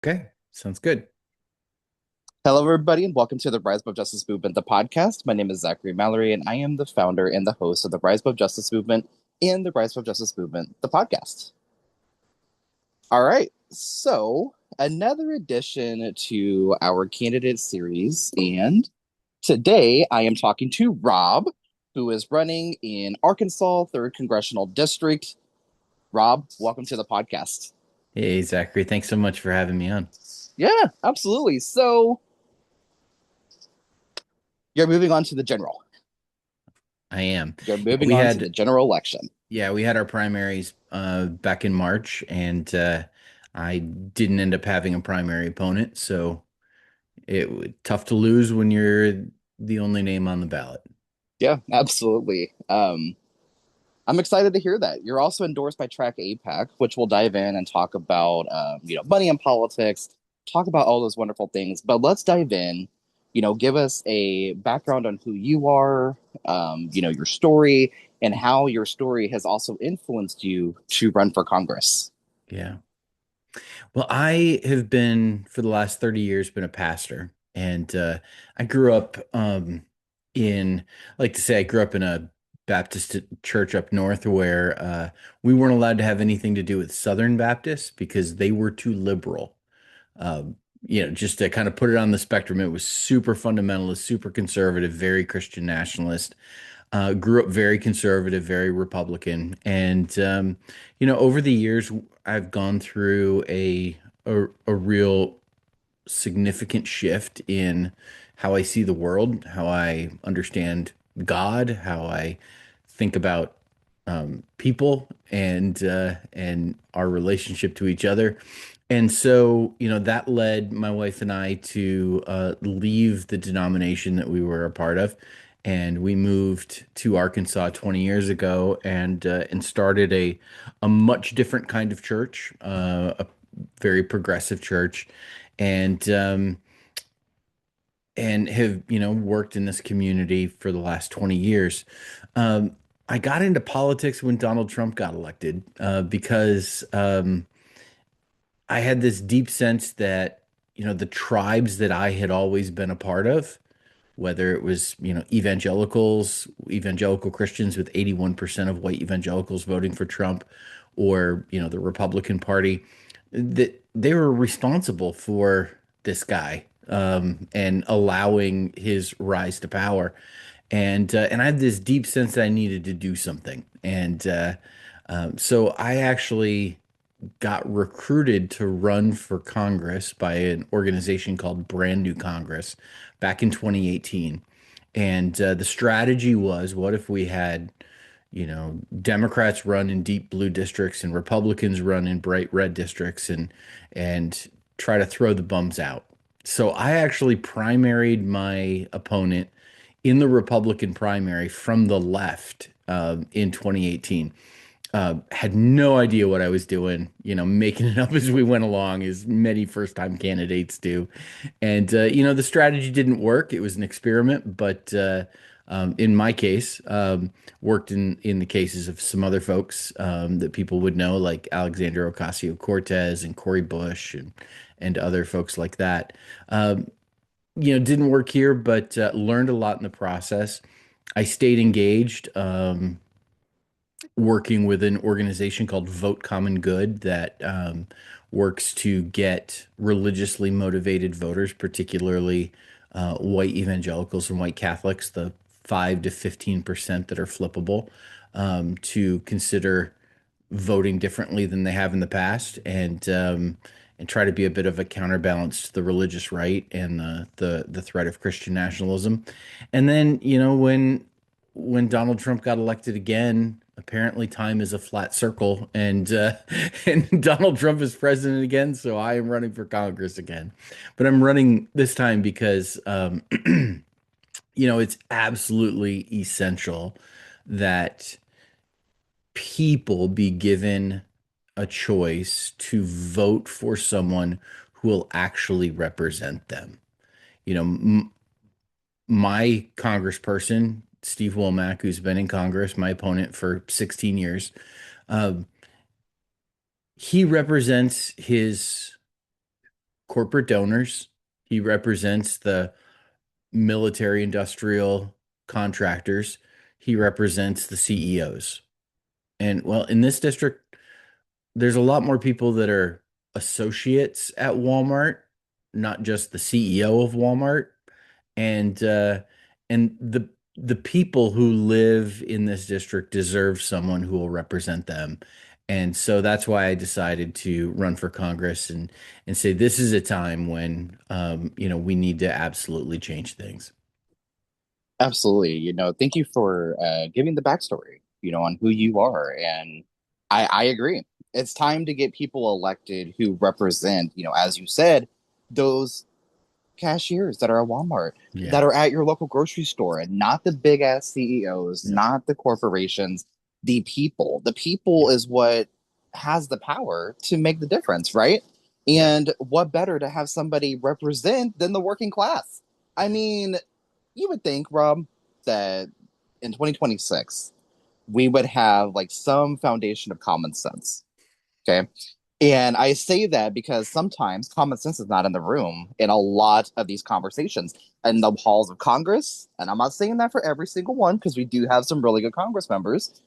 Okay, sounds good. Hello, everybody, and welcome to the Rise Above Justice Movement, the podcast. My name is Zachary Mallory, and I am the founder and the host of the Rise Above Justice Movement and the Rise Above Justice Movement, the podcast. All right, so another addition to our candidate series, and today I am talking to Robb, who is running in Arkansas, 3rd Congressional District. Robb, welcome to the podcast. Hey, Zachary, thanks so much for having me on. Yeah, absolutely. So you're moving on to the general. I am. You're Yeah, moving on to the general election. we had our primaries back in March, and I didn't end up having a primary opponent, so tough to lose when you're the only name on the ballot. Yeah, absolutely. I'm excited to hear that. You're also endorsed by Track APAC, which we'll dive in and talk about, money and politics, talk about all those wonderful things. But let's dive in. Give us a background on who you are, your story, and how your story has also influenced you to run for Congress. Yeah. Well, I have been for the last 30 years been a pastor, and I grew up I like to say I grew up in a Baptist church up north where we weren't allowed to have anything to do with Southern Baptists because they were too liberal. Um, just to kind of put it on the spectrum, it was super fundamentalist, super conservative, very Christian nationalist. Grew up very conservative, very Republican, and over the years, I've gone through a real significant shift in how I see the world, how I understand God, how I think about people and our relationship to each other. And so, that led my wife and I to leave the denomination that we were a part of, and we moved to Arkansas 20 years ago and started a much different kind of church, a very progressive church, and and have worked in this community for the last 20 years. Um, I got into politics when Donald Trump got elected because I had this deep sense that the tribes that I had always been a part of, whether it was evangelical Christians with 81% of white evangelicals voting for Trump, or the Republican Party, that they were responsible for this guy and allowing his rise to power. And I had this deep sense that I needed to do something. And so I actually got recruited to run for Congress by an organization called Brand New Congress back in 2018. And the strategy was, what if we had, Democrats run in deep blue districts and Republicans run in bright red districts and try to throw the bums out. So I actually primaried my opponent in the Republican primary from the left in 2018. Had no idea what I was doing, making it up as we went along, as many first-time candidates do. And the strategy didn't work. It was an experiment, but in my case, worked in the cases of some other folks that people would know, like Alexandria Ocasio-Cortez and Cori Bush and other folks like that. Didn't work here, but learned a lot in the process. I stayed engaged. Working with an organization called Vote Common Good that works to get religiously motivated voters, particularly white evangelicals and white Catholics, the 5 to 15% that are flippable, to consider voting differently than they have in the past, and try to be a bit of a counterbalance to the religious right and the threat of Christian nationalism. And then, when Donald Trump got elected again, apparently time is a flat circle, and and Donald Trump is president again, so I am running for Congress again. But I'm running this time because it's absolutely essential that people be given a choice to vote for someone who will actually represent them. My congressperson, Steve Womack, who's been in Congress, my opponent for 16 years, um, he represents his corporate donors. He represents the military industrial contractors. He represents the CEOs. And well, in this district, there's a lot more people that are associates at Walmart, not just the CEO of Walmart. And the people who live in this district deserve someone who will represent them. And so that's why I decided to run for Congress and say this is a time when we need to absolutely change things. Absolutely. Thank you for giving the backstory, on who you are. And I agree. It's time to get people elected who represent, as you said, those cashiers that are at Walmart, Yeah. that are at your local grocery store, and not the big ass CEOs, Yeah. not the corporations, the people. The Yeah. people is what has the power to make the difference, right? Yeah. And what better to have somebody represent than the working class? I mean, you would think, Rob, that in 2026, we would have like some foundation of common sense. Okay. And I say that because sometimes common sense is not in the room in a lot of these conversations in the halls of Congress. And I'm not saying that for every single one because we do have some really good Congress members,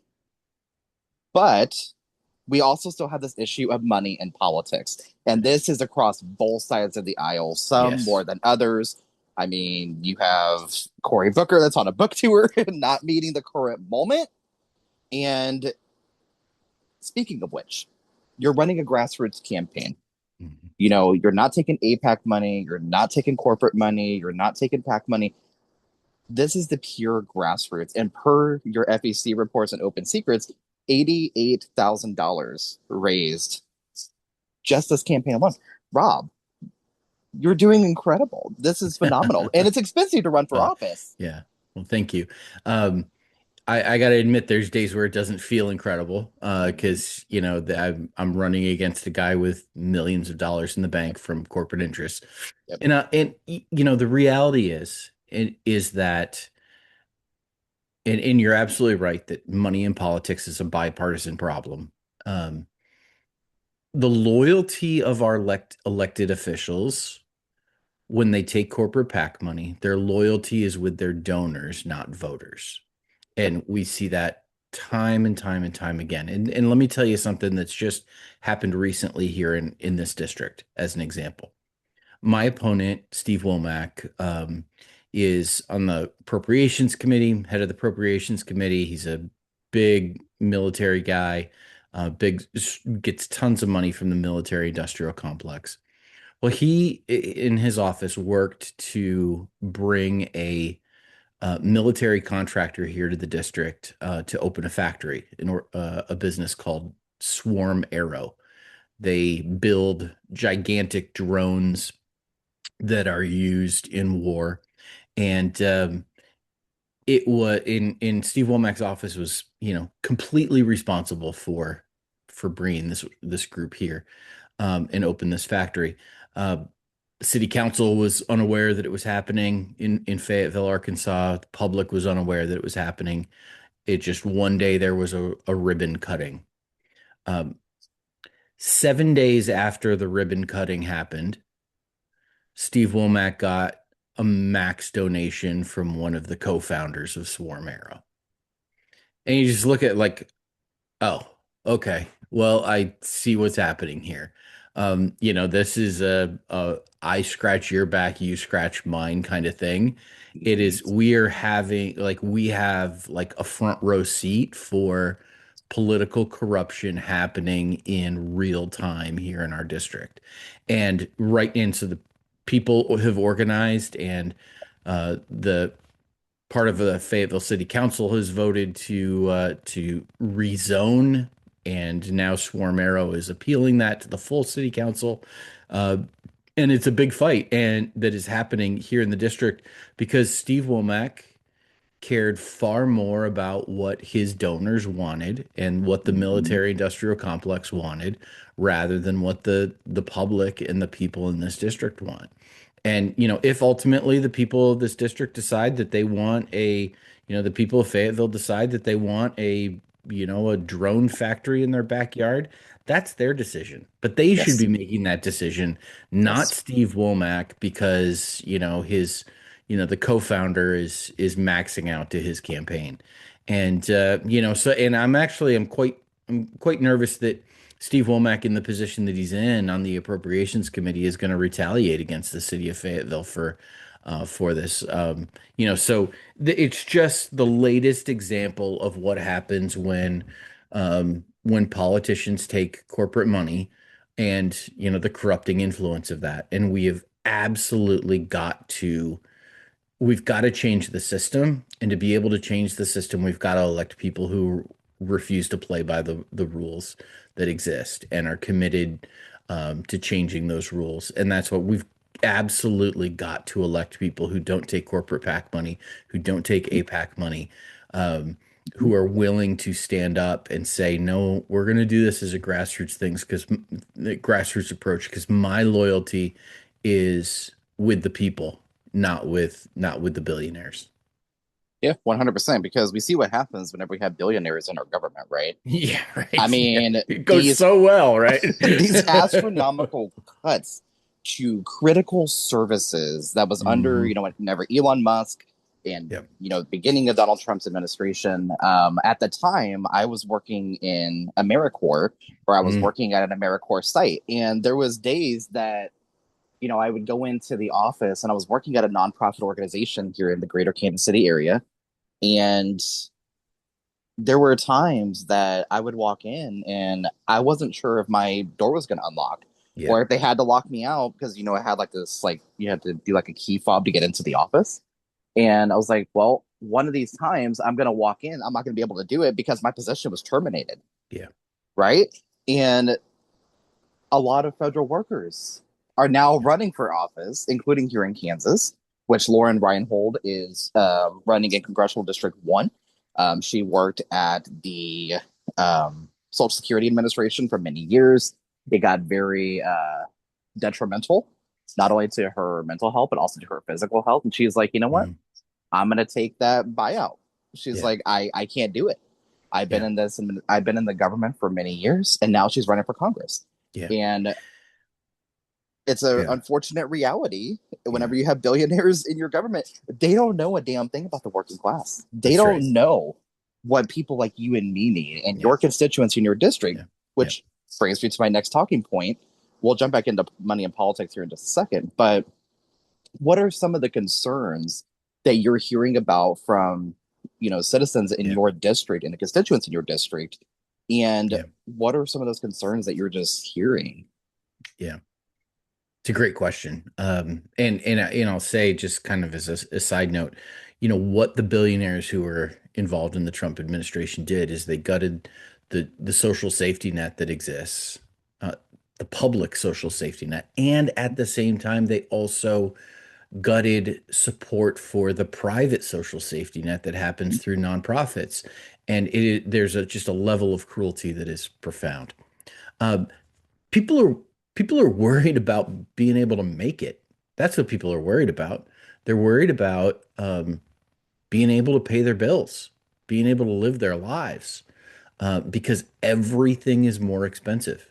but we also still have this issue of money in politics. And this is across both sides of the aisle, some Yes. more than others. I mean, you have Cory Booker that's on a book tour, not meeting the current moment. And speaking of which, you're running a grassroots campaign. Mhm. You're not taking APAC money, you're not taking corporate money, you're not taking PAC money. This is the pure grassroots. And per your FEC reports and open secrets, $88,000 raised just this campaign alone. Rob, you're doing incredible. This is phenomenal. And it's expensive to run for Well, office. yeah. Well, thank you. Um, I got to admit, there's days where it doesn't feel incredible Mhm. because I'm running against a guy with millions of dollars in the bank from corporate interests, Yep. and the reality is that, and you're absolutely right that money in politics is a bipartisan problem. Um, the loyalty of our elected officials when they take corporate PAC money, their loyalty is with their donors, not voters. Yep. And we see that time and time and time again. And let me tell you something that's just happened recently here in this district, as an example. My opponent, Steve Womack, is on the appropriations committee, head of the appropriations committee. He's a big military guy, big gets tons of money from the military industrial complex. Well, he in his office worked to bring a military contractor here to the district to open a factory a business called Swarm Arrow. They build gigantic drones that are used in war, and it was in Steve Womack's office was completely responsible for bringing this group here and open this factory. Uh, the city council was unaware that it was happening in Fayetteville, Arkansas. The public was unaware that it was happening. It just one day there was a ribbon cutting. Um, 7 days after the ribbon cutting happened, Steve Womack got a max donation from one of the co-founders of Swarm Arrow. And you just look at like, oh, okay. Well, I see what's happening here. This is a I scratch your back, you scratch mine kind of thing. It Mhm. is we have like a front row seat for political corruption happening in real time here in our district. And right into the people have organized and the part of the Fayetteville City Council has voted to rezone, and now Swarm Arrow is appealing that to the full City Council. Uh, and it's a big fight and that is happening here in the district because Steve Womack cared far more about what his donors wanted and what the Mhm. military industrial complex wanted rather than what the public and the people in this district want. And if ultimately the people of this district decide that they want the people of Fayetteville decide that they want a a drone factory in their backyard, that's their decision. But they should Yes. be making that decision, not Yes. Steve Womack, because, the co-founder is maxing out to his campaign. And and I'm quite nervous that Steve Womack, in the position that he's in on the Appropriations Committee, is going to retaliate against the city of Fayetteville for this. It's just the latest example of what happens when politicians take corporate money and the corrupting influence of that. And we've got to change the system. And to be able to change the system, we've got to elect people who refuse to play by the rules that exist and are committed to changing those rules. And that's what we've absolutely got to elect people who don't take corporate PAC money, who don't take APAC money, who are willing to stand up and say, no, we're going to do this as a grassroots approach, because my loyalty is with the people, not with the billionaires. Yeah, 100%. Because we see what happens whenever we have billionaires in our government, right? Yeah, I right. Yeah. mean, It goes these so well, right? these astronomical cuts to critical services that was under, Hmm. whenever Elon Musk and, Yep. the beginning of Donald Trump's administration. At the time, I was working in AmeriCorps, or I was Mm, working at an AmeriCorps site. And there was days that, I would go into the office, and I was working at a nonprofit organization here in the greater Kansas City area. And there were times that I would walk in and I wasn't sure if my door was going to unlock, yeah. or if they had to lock me out because, it had like this, like, you had to do like a key fob to get into the office. And I was like, well, one of these times I'm going to walk in, I'm not going to be able to do it because my position was terminated. Yeah. Right. And a lot of federal workers are now running for office, including here in Kansas, which Lauren Reinhold is running in Congressional District 1. She worked at the Social Security Administration for many years. It got very detrimental, not only to her mental health, but also to her physical health. And she's like, you know what? Mm, I'm going to take that buyout. She's yeah. like, I can't do it. Yeah. I've been in the government for many years, and now she's running for Congress. Yeah. And it's an Yeah. unfortunate reality Yeah. whenever you have billionaires in your government. They don't know a damn thing about the working class. They That's right. don't know what people like you and me need, and Yeah. your constituents in your district, Yeah. Yeah. which brings me to my next talking point. We'll jump back into money and politics here in just a second. But what are some of the concerns that you're hearing about from, citizens in Yeah. your district and the constituents in your district? And Yeah. what are some of those concerns that you're just hearing? Yeah. It's a great question. And I'll say, just kind of as a side note, what the billionaires who were involved in the Trump administration did is they gutted the social safety net that exists, uh, the public social safety net, and at the same time they also gutted support for the private social safety net that happens through nonprofits. And there's just a level of cruelty that is profound. Uh, people are people are worried about being able to make it. That's what people are worried about. They're worried about being able to pay their bills, being able to live their lives, because everything is more expensive.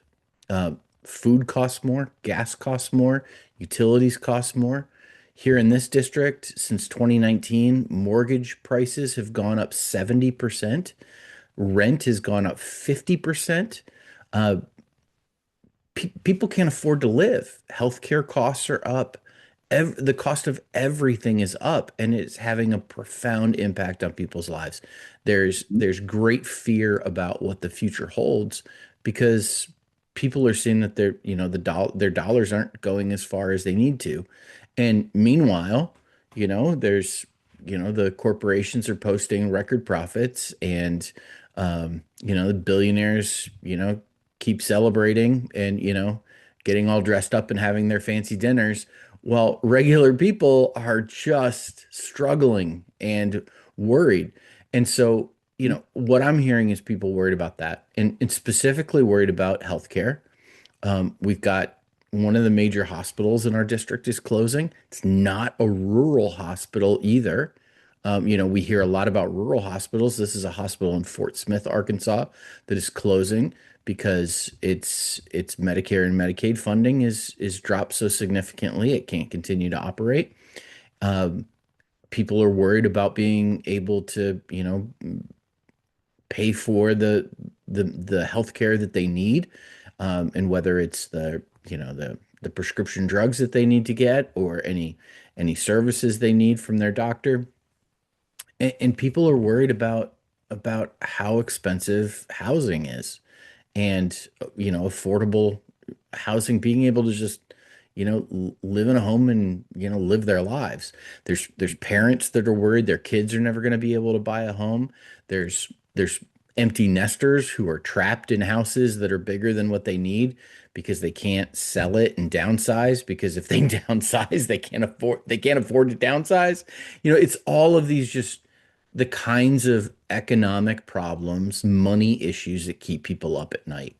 Uh, Food costs more, gas costs more, utilities cost more. Here in this district, since 2019, mortgage prices have gone up 70%. Rent has gone up 50%. Uh, People can't afford to live. Healthcare costs are up. The cost of everything is up, and it's having a profound impact on people's lives. There's great fear about what the future holds, because people are seeing that their dollars aren't going as far as they need to. And meanwhile, there's the corporations are posting record profits, and the billionaires, keep celebrating and, getting all dressed up and having their fancy dinners. Well, regular people are just struggling and worried. And so, what I'm hearing is people worried about that, and specifically worried about healthcare. We've got one of the major hospitals in our district is closing. It's not a rural hospital either. We hear a lot about rural hospitals. This is a hospital in Fort Smith, Arkansas, that is closing because its Medicare and Medicaid funding is dropped so significantly it can't continue to operate. Um, People are worried about being able to, pay for the health care that they need, and whether it's the prescription drugs that they need to get or any services they need from their doctor. And people are worried about how expensive housing is, and affordable housing, being able to just live in a home and live their lives. There's parents that are worried their kids are never going to be able to buy a home. There's empty nesters who are trapped in houses that are bigger than what they need because they can't sell it and downsize, because if they downsize they can't afford to downsize. It's all of these, just the kinds of economic problems, money issues that keep people up at night,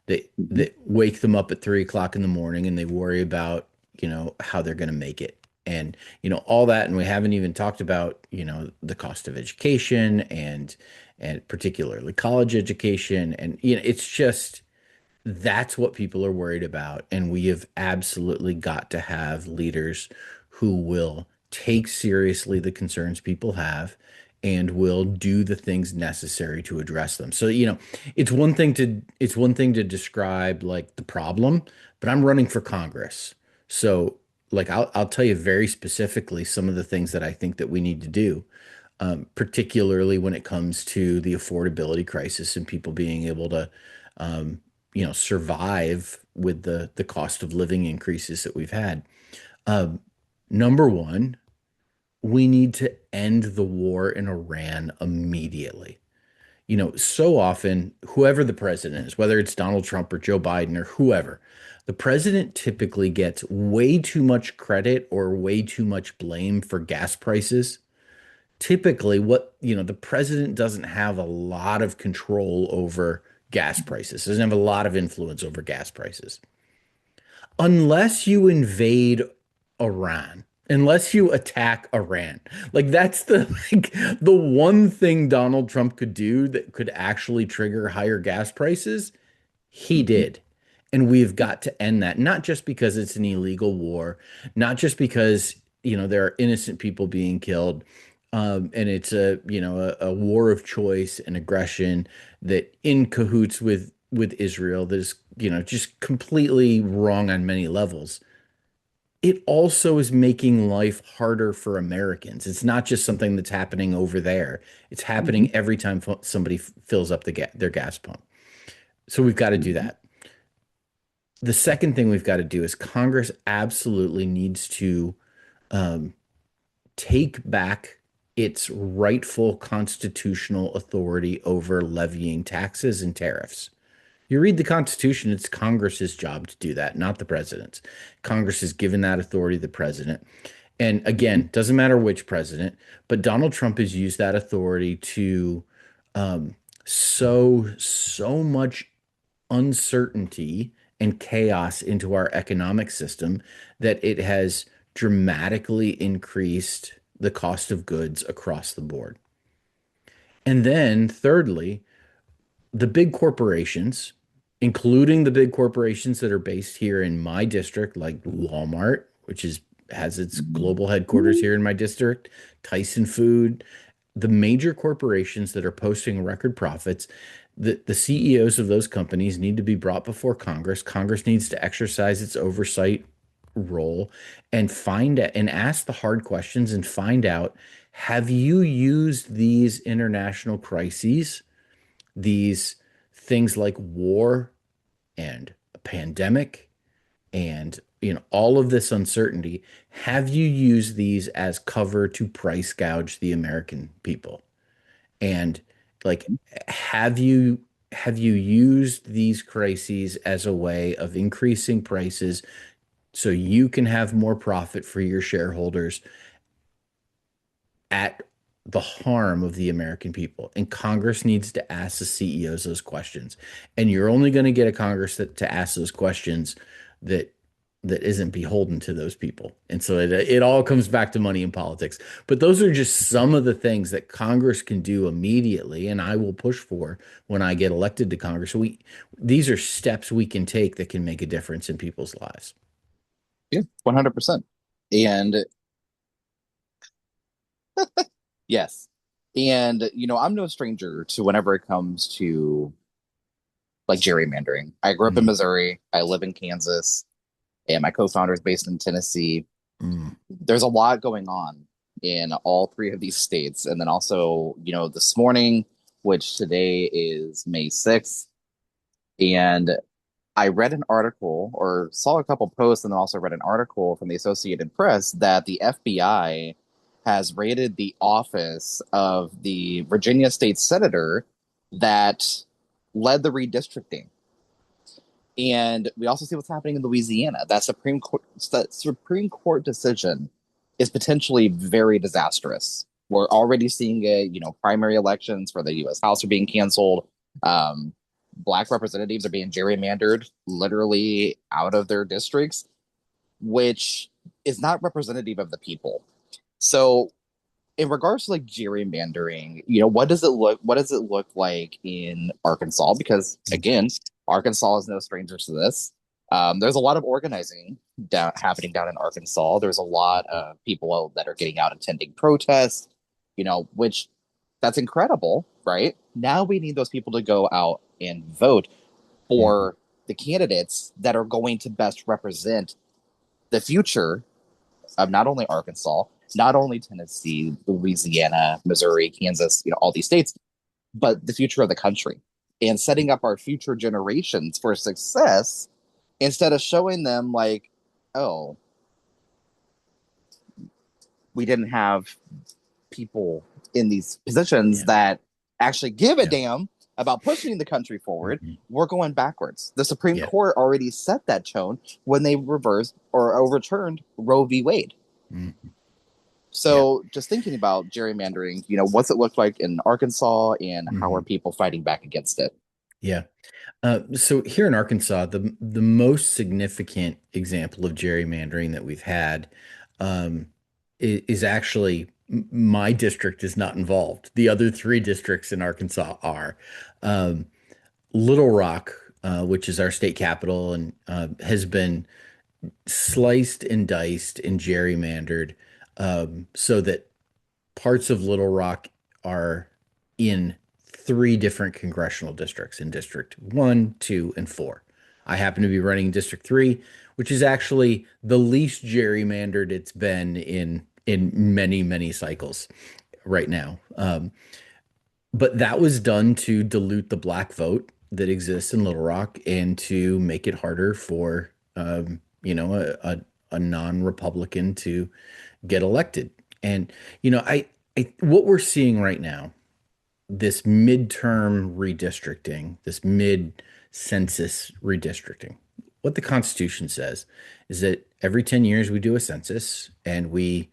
that wake them up at 3 o'clock in the morning, and they worry about, how they're going to make it. And, all that. And we haven't even talked about, the cost of education and particularly college education. And, it's just, that's what people are worried about. And we have absolutely got to have leaders who will take seriously the concerns people have and will do the things necessary to address them. So, it's one thing to describe like the problem, but I'm running for Congress. So, like, I'll tell you very specifically some of the things that I think that we need to do, particularly when it comes to the affordability crisis and people being able to, survive with the cost of living increases that we've had. Um, Number one, we need to end the war in Iran immediately. So often, whoever the president is, whether it's Donald Trump or Joe Biden or whoever, the president typically gets way too much credit or way too much blame for gas prices. Typically, the president doesn't have a lot of control over gas prices, doesn't have a lot of influence over gas prices. Unless you invade Iran, unless you attack Iran. Like, that's the one thing Donald Trump could do that could actually trigger higher gas prices. He did. And we've got to end that, not just because it's an illegal war, not just because, there are innocent people being killed, and it's a war of choice and aggression that in cahoots with Israel that is, just completely wrong on many levels. It also is making life harder for Americans. It's not just something that's happening over there. It's happening every time somebody fills up their gas pump. So we've got to do that. The second thing we've got to do is Congress absolutely needs to, um, take back its rightful constitutional authority over levying taxes and tariffs. You read the Constitution, it's Congress's job to do that, not the president's. Congress has given that authority to the president. And again, doesn't matter which president, but Donald Trump has used that authority to, um, so much uncertainty and chaos into our economic system that it has dramatically increased the cost of goods across the board. And then, thirdly, the big corporations, including the big corporations that are based here in my district, like Walmart, which has its global headquarters here in my district, Tyson Food, the major corporations that are posting record profits, the CEOs of those companies need to be brought before Congress. Congress needs to exercise its oversight role and ask the hard questions and find out, have you used these international crises, these things like war and a pandemic and all of this uncertainty, have you used these as cover to price gouge the American people? And, like, have you used these crises as a way of increasing prices so you can have more profit for your shareholders at the harm of the American people? And Congress needs to ask the CEOs those questions. And you're only going to get a Congress to ask those questions that that isn't beholden to those people. And so it all comes back to money in politics. But those are just some of the things that Congress can do immediately, and I will push for when I get elected to Congress. These are steps we can take that can make a difference in people's lives. Yeah, 100%. And yes. And, I'm no stranger to whenever it comes to like gerrymandering. I grew up in Mm, Missouri, I live in Kansas, and my co-founder is based in Tennessee. mm, There's a lot going on in all three of these states. And then also, this morning, which today is May 6th, and I read an article or saw a couple posts and then also read an article from the Associated Press that the FBI has raided the office of the Virginia state senator that led the redistricting. And we also see what's happening in Louisiana. That Supreme Court decision is potentially very disastrous. We're already seeing it. Primary elections for the U.S. House are being canceled. Um, Black representatives are being gerrymandered literally out of their districts, which is not representative of the people. So, in regards to like gerrymandering, what does it look like in Arkansas? Because again, Arkansas is no stranger to this. There's a lot of organizing happening down in Arkansas. There's a lot of people that are getting out attending protests, which that's incredible, right? Now we need those people to go out and vote mm, for the candidates that are going to best represent the future of not only Arkansas, not only Tennessee, Louisiana, Missouri, Kansas, all these states, but the future of the country and setting up our future generations for success instead of showing them like, oh, we didn't have people in these positions yeah, that actually give a yeah, damn about pushing the country forward. mhm, We're going backwards. The Supreme yeah, Court already set that tone when they reversed or overturned Roe v. Wade. mhm, yeah, So, just thinking about gerrymandering, what's it look like in Arkansas and how are mhm, people fighting back against it? yeah. So here in Arkansas, the most significant example of gerrymandering that we've had is actually my district is not involved. The other three districts in Arkansas are. Um, Little Rock, which is our state capital, and has been sliced and diced and gerrymandered so that parts of Little Rock are in three different congressional districts in District 1, 2, and 4. I happen to be running District 3, which is actually the least gerrymandered it's been in many, many cycles right now. But that was done to dilute the black vote that exists in Little Rock and to make it harder for a non-Republican to get elected. And I what we're seeing right now, this midterm redistricting, this mid-census redistricting, what the Constitution says is that every 10 years we do a census and we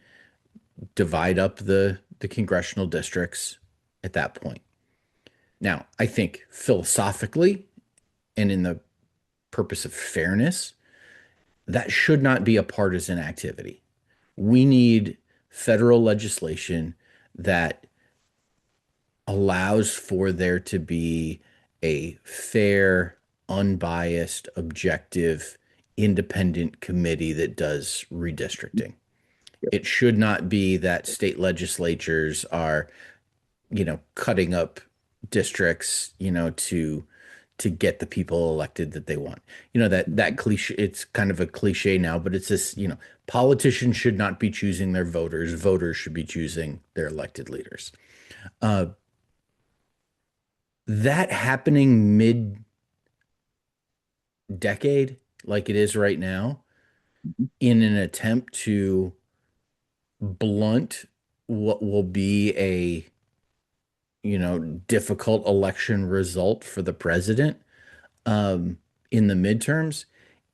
divide up the congressional districts at that point. Now, I think philosophically and in the purpose of fairness, that should not be a partisan activity. We need federal legislation that allows for there to be a fair, unbiased, objective, independent committee that does redistricting. It should not be that state legislatures are, cutting up districts, to get the people elected that they want. That cliche, it's kind of a cliche now, but it's this, politicians should not be choosing their voters. Voters should be choosing their elected leaders. Uh, that happening mid-decade, like it is right now, in an attempt to blunt what will be a, difficult election result for the president, in the midterms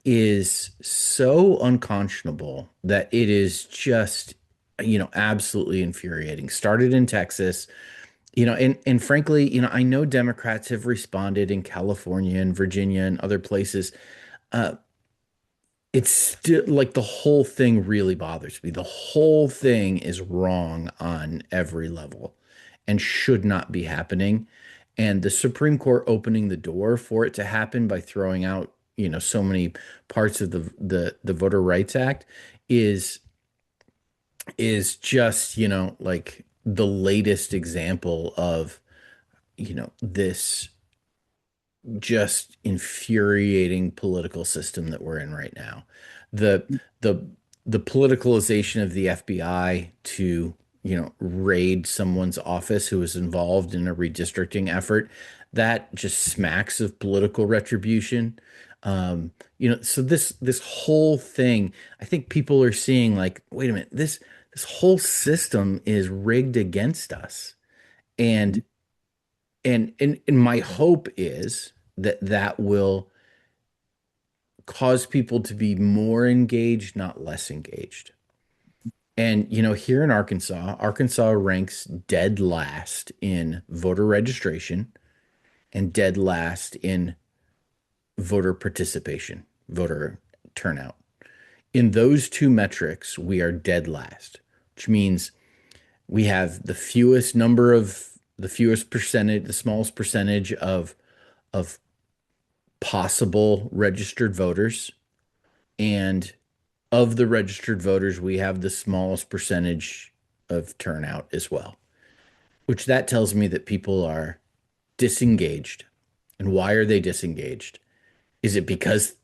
is so unconscionable that it is just, absolutely infuriating. Started in Texas, and frankly, I know Democrats have responded in California and Virginia and other places. Uh, it's still like the whole thing really bothers me. The whole thing is wrong on every level and should not be happening. And the Supreme Court opening the door for it to happen by throwing out, so many parts of the Voter Rights Act is is just, like the latest example of, this just infuriating political system that we're in right now. The the the politicalization of the FBI to, raid someone's office who was involved in a redistricting effort, that just smacks of political retribution. So this whole thing, I think people are seeing like, wait a minute, this whole system is rigged against us. And and my hope is that that will cause people to be more engaged, not less engaged. And here in Arkansas, Arkansas ranks dead last in voter registration and dead last in voter participation, voter turnout. In those two metrics, we are dead last, which means we have the fewest percentage, the smallest percentage of possible registered voters. And of the registered voters, we have the smallest percentage of turnout as well, which that tells me that people are disengaged. And why are they disengaged? Is it because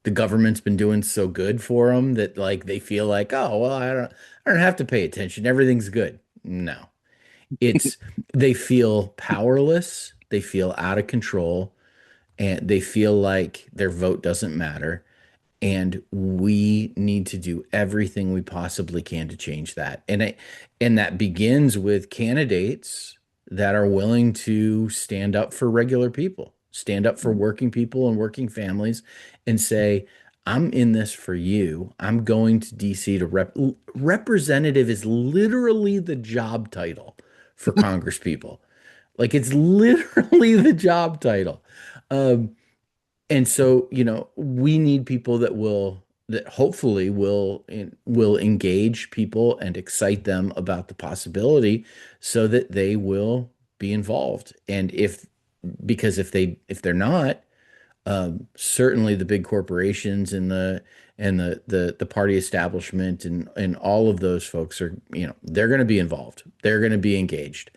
the government's been doing so good for them that like they feel like, oh, well, I don't have to pay attention. Everything's good. No. It's they feel powerless, they feel out of control, and they feel like their vote doesn't matter. And we need to do everything we possibly can to change that. And that begins with candidates that are willing to stand up for regular people, stand up for working people and working families, and say, I'm in this for you. I'm going to DC to representative is literally the job title for Congress people. Like it's literally the job title. Um, and so, we need people that hopefully will engage people and excite them about the possibility so that they will be involved. And because if they're not, certainly the big corporations and the party establishment and all of those folks are, they're going to be involved. They're going to be engaged.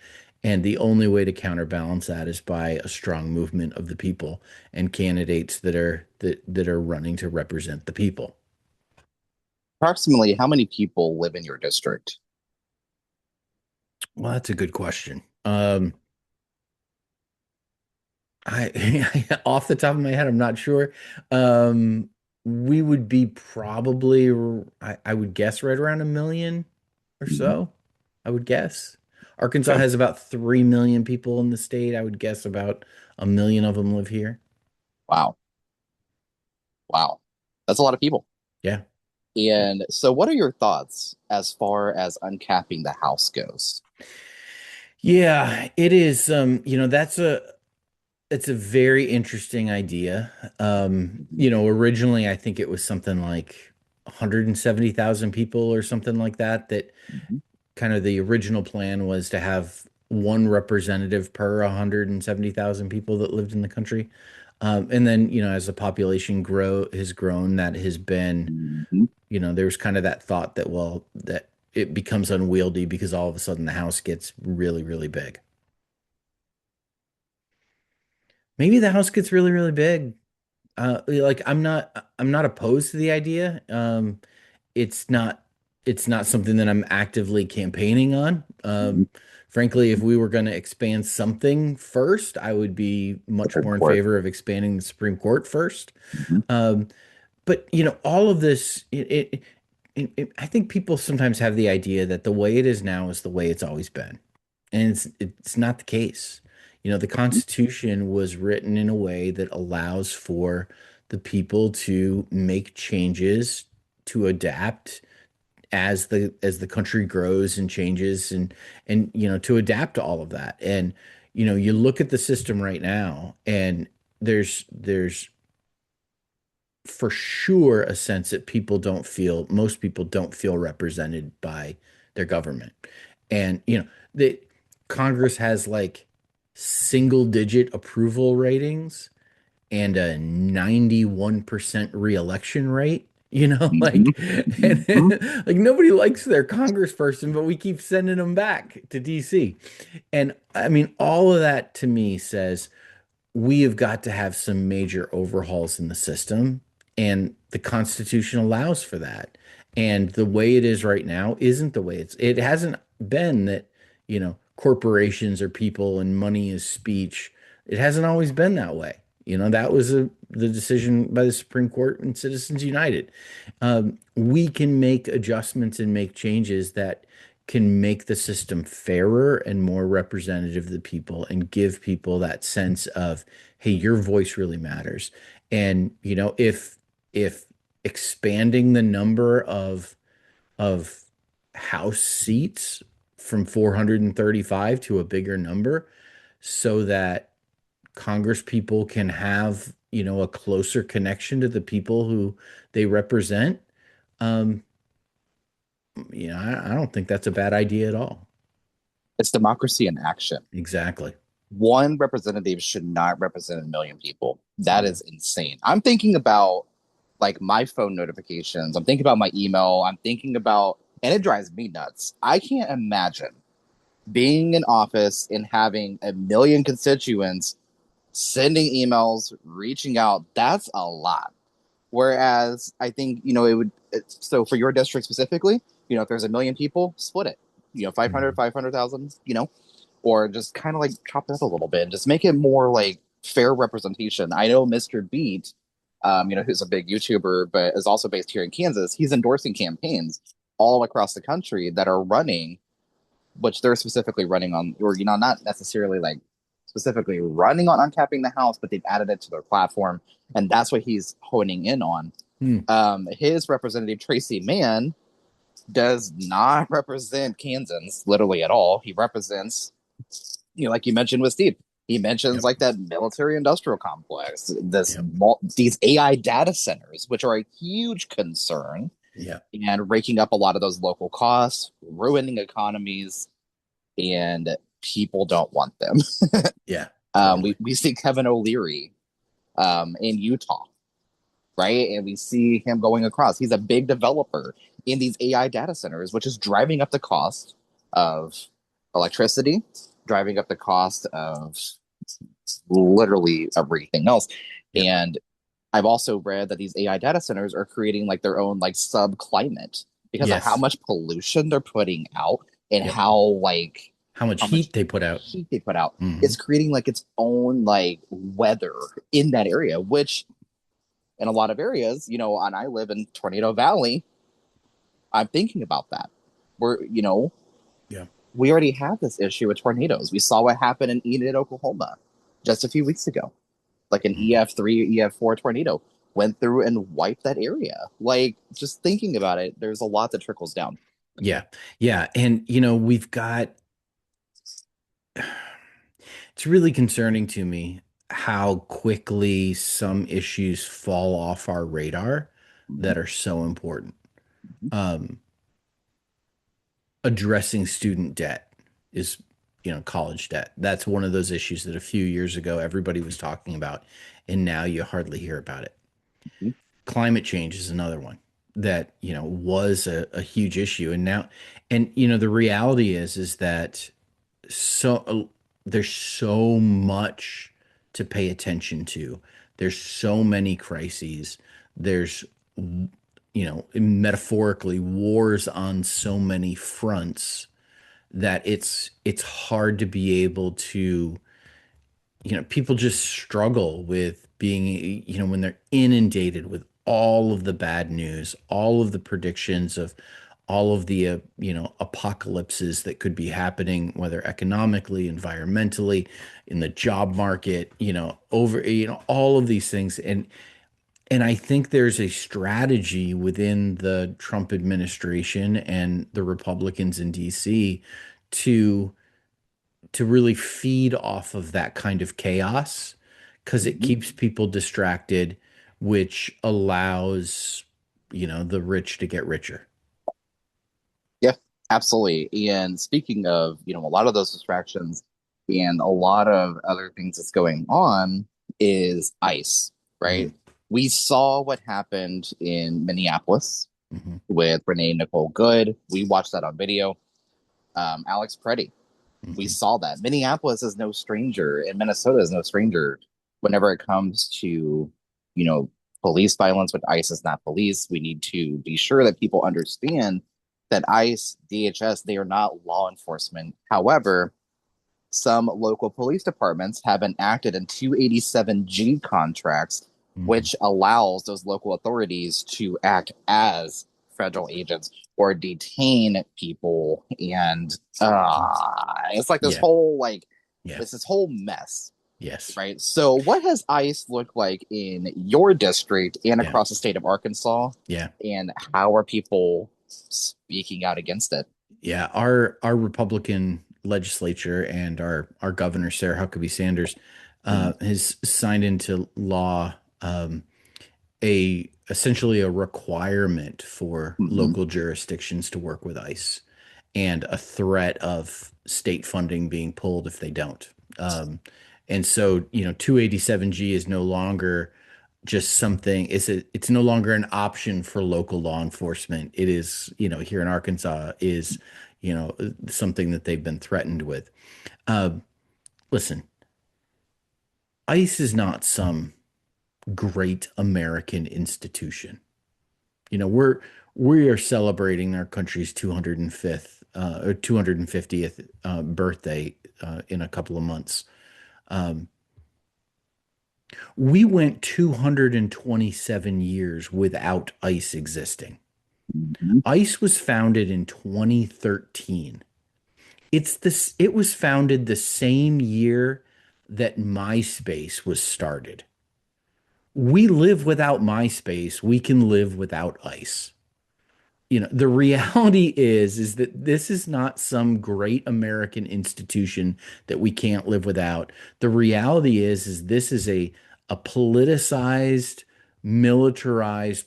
And the only way to counterbalance that is by a strong movement of the people and candidates that are running to represent the people. Approximately how many people live in your district? Well, that's a good question. I off the top of my head, I'm not sure. Um, we would be probably, I would guess right around 1 million or Mhm. so. I would guess. Arkansas Okay. has about 3 million people in the state. I would guess about 1 million of them live here. Wow. Wow. That's a lot of people. Yeah. And so, what are your thoughts as far as uncapping the house goes? Yeah, it is. It's a very interesting idea. Mhm. Originally I think it was something like 170,000 people or something like that, that Mhm. kind of the original plan was to have one representative per 170,000 people that lived in the country. And then, as the population has grown, that has been, Mhm. there's kind of that thought that, well, that it becomes unwieldy because all of a sudden the house gets really, really big. Maybe the house gets really, really big. Like I'm not opposed to the idea. It's not it's not something that I'm actively campaigning on. Mhm. Frankly, if we were going to expand something first, I would be much Supreme more in Court. favor of expanding the Supreme Court first. Mhm. Um, but all of this, I think people sometimes have the idea that the way it is now is the way it's always been, and it's not the case. The Constitution was written in a way that allows for the people to make changes to adapt as the country grows and changes and to adapt to all of that. And you look at the system right now, and there's for sure a sense that most people don't feel represented by their government. And, the Congress has like single digit approval ratings and a 91% reelection rate. Mhm. Like, and Mhm. like nobody likes their congressperson, but we keep sending them back to DC. And I mean, all of that to me says we have got to have some major overhauls in the system, and the Constitution allows for that. And the way it is right now isn't the way it hasn't been that, corporations are people and money is speech. It hasn't always been that way. That was the decision by the Supreme Court and Citizens United. We can make adjustments and make changes that can make the system fairer and more representative of the people and give people that sense of, hey, your voice really matters. And if expanding the number of House seats from 435 to a bigger number so that Congress people can have, a closer connection to the people who they represent, um, I don't think that's a bad idea at all. It's democracy in action. Exactly. One representative should not represent a million people. That No. is insane. I'm thinking about like my phone notifications. I'm thinking about my email. I'm thinking about, and it drives me nuts. I can't imagine being in office and having a million constituents sending emails, reaching out. That's a lot. Whereas I think, it would, so for your district specifically, if there's a million people, split it, 500, Mhm. 500,000, or just kind of like chop it up a little bit and just make it more like fair representation. I know Mr. Beat, who's a big YouTuber, but is also based here in Kansas. He's endorsing campaigns all across the country that are running, which they're specifically running on, or, not necessarily like specifically running on uncapping the House, but they've added it to their platform. And that's what he's honing in on. Hmm. His representative, Tracy Mann, does not represent Kansans literally at all. He represents, like you mentioned with Steve, he mentions Yep. like that military industrial complex, Yep. these AI data centers, which are a huge concern Yep. and raking up a lot of those local costs, ruining economies, and people don't want them. Yeah. We, Totally. we see Kevin O'Leary in Utah, right? And we see him going across. He's a big developer in these AI data centers, which is driving up the cost of electricity, driving up the cost of literally everything else. Yep. And I've also read that these AI data centers are creating like their own like subclimate because of how Yes. much pollution they're putting out and Yep. How much how much heat they put out. heat they put out. Hmm. It's creating like its own like weather in that area, which in a lot of areas, and I live in Tornado Valley, I'm thinking about that. We're, Yeah. we already have this issue with tornadoes. We saw what happened in Enid, Oklahoma just a few weeks ago. Like an Mhm. EF3, EF4 tornado went through and wiped that area. Like, just thinking about it, there's a lot that trickles down. Yeah. Yeah. And, we've got, it's really concerning to me how quickly some issues fall off our radar Mhm. that are so important. Um, Addressing student debt is, college debt. That's one of those issues that a few years ago everybody was talking about, and now you hardly hear about it. Climate change is another one that, was a huge issue. And now, and, the reality is that there's so much to pay attention to. There's so many crises. There's, metaphorically wars on so many fronts that it's hard to be able to, people just struggle with being, when they're inundated with all of the bad news, all of the predictions of all of the, apocalypses that could be happening, whether economically, environmentally, in the job market, all of these things. And I think there's a strategy within the Trump administration and the Republicans in DC to really feed off of that kind of chaos because it Mhm. keeps people distracted which allows, the rich to get richer. Yeah, absolutely. And speaking of, a lot of those distractions and a lot of other things that's going on is ICE, Hmm. right? We saw what happened in Minneapolis Hmm. with Renee Nicole Good. We watched that on video. Alex Preddy, we Hmm. saw that. Minneapolis is no stranger, and Minnesota is no stranger whenever it comes to, you know, police violence. But ICE is not police. We need to be sure that people understand that ICE, DHS, they are not law enforcement. However, some local police departments have enacted in 287G contracts, Hmm. which allows those local authorities to act as federal agents or detain people. And it's like this Yeah. whole like Yeah. this whole mess, Yes. right? So, what has ICE looked like in your district and Yeah. across the state of Arkansas, Yeah. and how are people speaking out against it? Yeah. Our Republican legislature and our governor, Sarah Huckabee Sanders, has signed into law a essentially a requirement for Mm-hmm. local jurisdictions to work with ICE and a threat of state funding being pulled if they don't. Um, and so, 287G is no longer just something, it's no longer an option for local law enforcement. It is, here in Arkansas is, something that they've been threatened with. Uh, Listen, ICE is not some great American institution. We are celebrating our country's 205th or 250th birthday in a couple of months. Um, we went 227 years without ICE existing. Mm-hmm. ICE was founded in 2013. It was founded the same year that MySpace was started. We live without MySpace. We can live without ICE. The reality is that this is not some great American institution that we can't live without. The reality is this is a politicized, militarized,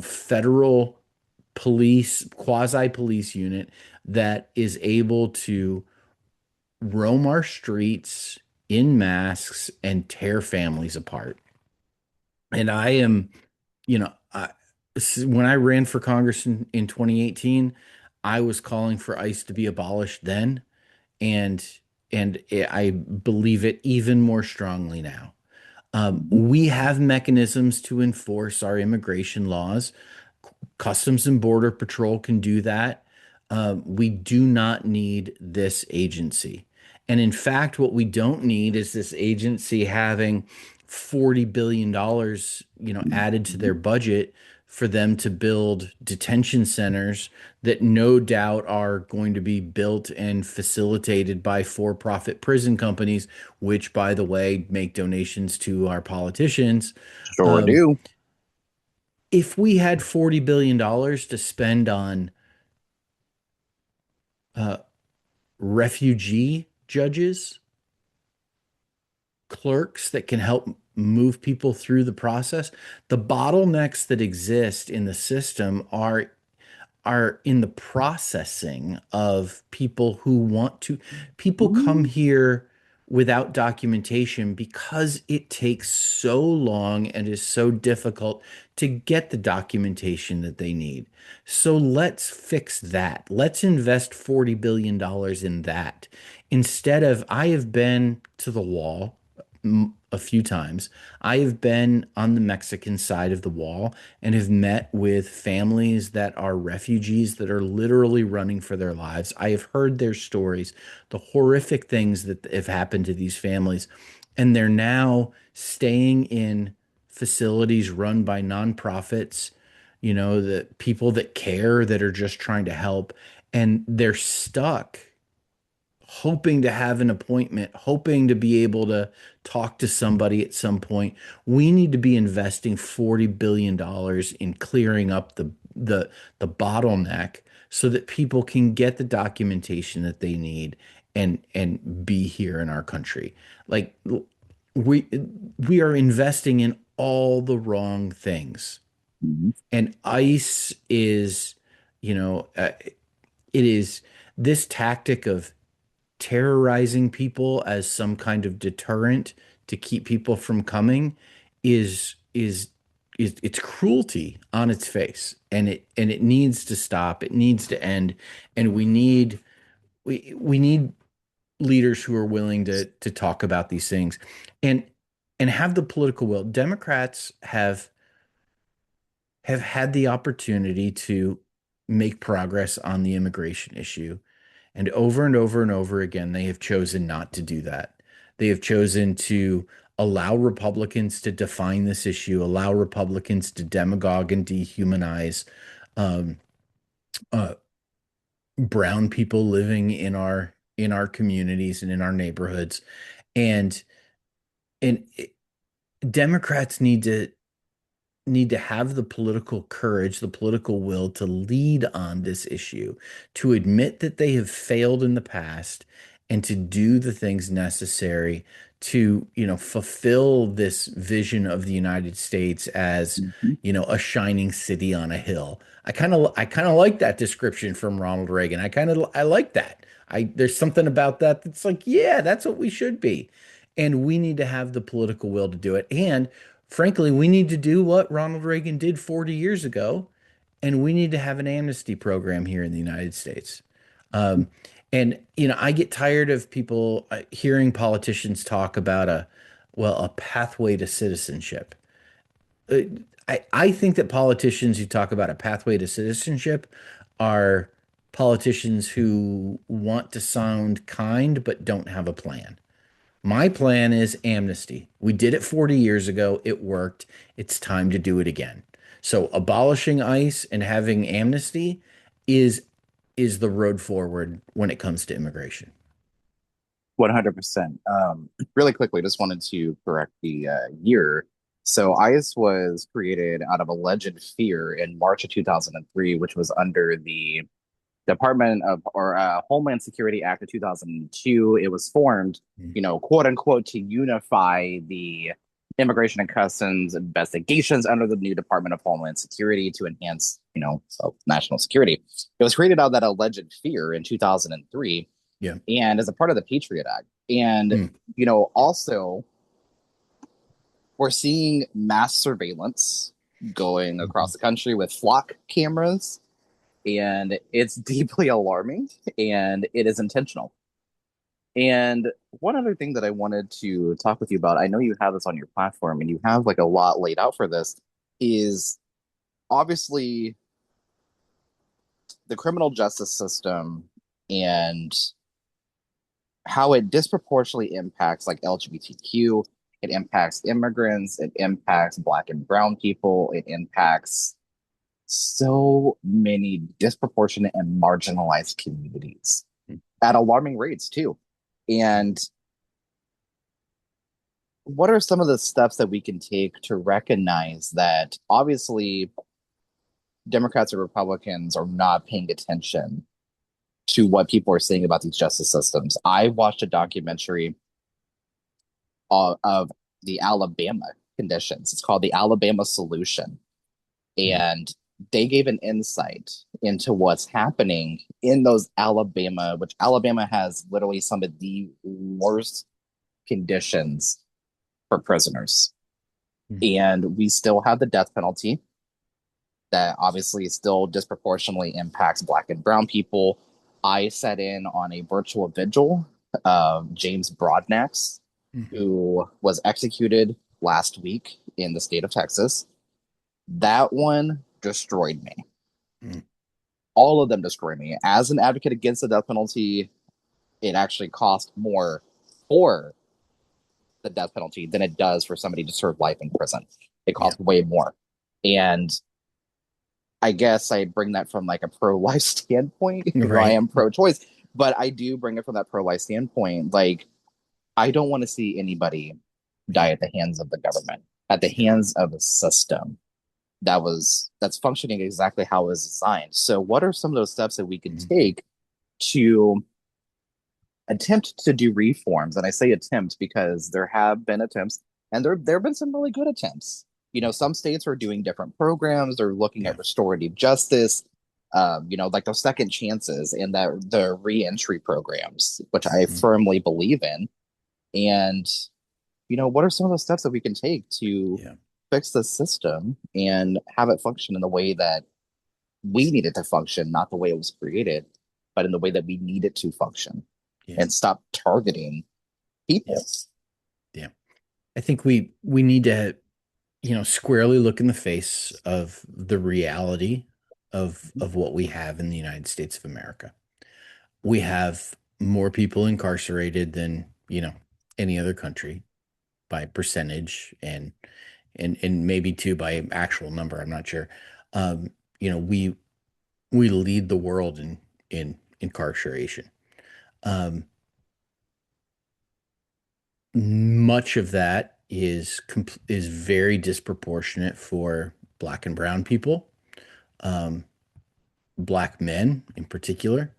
federal police, quasi police unit that is able to roam our streets in masks and tear families apart. And I am, when I ran for Congress in 2018, I was calling for ICE to be abolished then, and I believe it even more strongly now. Mm-hmm. We have mechanisms to enforce our immigration laws. Customs and Border Patrol can do that. We do not need this agency. And in fact, what we don't need is this agency having $40 billion, added to their budget for them to build detention centers that no doubt are going to be built and facilitated by for-profit prison companies, which, by the way, make donations to our politicians. Sure Um, do. if we had $40 billion to spend on uh, refugee judges, clerks that can help move people through the process, the bottlenecks that exist in the system are in the processing of people who want to. People come Mm-hmm. here without documentation because it takes so long and is so difficult to get the documentation that they need. So let's fix that. Let's invest $40 billion in that. Instead of, I have been to the wall a few times. I have been on the Mexican side of the wall and have met with families that are refugees that are literally running for their lives. I have heard their stories, the horrific things that have happened to these families, and they're now staying in facilities run by nonprofits, the people that care, that are just trying to help, and they're stuck hoping to have an appointment, hoping to be able to talk to somebody at some point. We need to be investing $40 billion in clearing up the bottleneck so that people can get the documentation that they need and be here in our country. Like we we are investing in all the wrong things. Mhm. And ICE is, you know, it is this tactic of terrorizing people as some kind of deterrent to keep people from coming is it's cruelty on its face, and it needs to stop. It needs to end, and we need leaders who are willing to talk about these things and have the political will. Democrats have had the opportunity to make progress on the immigration issue. And over and over again, they have chosen not to do that. They have chosen to allow Republicans to define this issue, allow Republicans to demagogue and dehumanize um, uh, brown people living in our communities and in our neighborhoods. And and Democrats need to have the political courage, the political will to lead on this issue, to admit that they have failed in the past, and to do the things necessary to, fulfill this vision of the United States as, Mhm. a shining city on a hill. I kind of like that description from Ronald Reagan. I like that. There's something about that that's like, yeah, that's what we should be. And we need to have the political will to do it. And frankly, we need to do what Ronald Reagan did 40 years ago, and we need to have an amnesty program here in the United States. Um, and I get tired of people hearing politicians talk about a pathway to citizenship. Uh, I think that politicians who talk about a pathway to citizenship are politicians who want to sound kind but don't have a plan. My plan is amnesty. We did it 40 years ago. It worked. It's time to do it again. So abolishing ICE and having amnesty is is the road forward when it comes to immigration. 100%. Really quickly, just wanted to correct the year. So ICE was created out of alleged fear in March of 2003, which was under the Department of or Homeland Security Act of 2002. It was formed, Mm. quote unquote, to unify the immigration and customs investigations under the new Department of Homeland Security to enhance, national security. It was created out of that alleged fear in 2003 Yeah. and as a part of the Patriot Act. And, Mm. also we're seeing mass surveillance going across Mhm. the country with flock cameras, and it's deeply alarming and it is intentional. And one other thing that I wanted to talk with you about, I know you have this on your platform and you have like a lot laid out for this, is obviously the criminal justice system and how it disproportionately impacts like LGBTQ. It impacts immigrants, it impacts Black and Brown people, it impacts so many disproportionate and marginalized communities at alarming rates too. And what are some of the steps that we can take to recognize that obviously Democrats or Republicans are not paying attention to what people are saying about these justice systems? I watched a documentary of the Alabama conditions. It's called the Alabama Solution. Mm. And they gave an insight into what's happening in those Alabama, which Alabama has literally some of the worst conditions for prisoners. Mm. And we still have the death penalty that obviously still disproportionately impacts Black and Brown people. I sat in on a virtual vigil of James Broadnax, Mhm. who was executed last week in the state of Texas. That one destroyed me. Mm. All of them destroyed me. As an advocate against the death penalty, it actually costs more for the death penalty than it does for somebody to serve life in prison. It Yeah. costs way more. And I guess I bring that from like a pro life standpoint, even though I Right. am pro choice, but I do bring it from that pro life standpoint. Like, I don't want to see anybody die at the hands of the government, at the Yeah. hands of a system that's functioning exactly how it was designed. So, what are some of those steps that we can Mhm. take to attempt to do reforms? And I say attempt because there have been attempts, and there have been some really good attempts. some states are doing different programs. They're looking Yeah. at restorative justice, like those second chances and that the reentry programs, which I Mhm. firmly believe in. And, what are some of the steps that we can take to Yeah. fix the system and have it function in the way that we need it to function, not the way it was created, but in the way that we need it to function Yeah. and stop targeting Yeah. people. Yeah. I think we need to, squarely look in the face of the reality of what we have in the United States of America. We have more people incarcerated than, any other country by percentage and maybe too by actual number. I'm not sure. Um, we lead the world in incarceration. Um, Much of that is very disproportionate for Black and brown people, um, Black men in particular.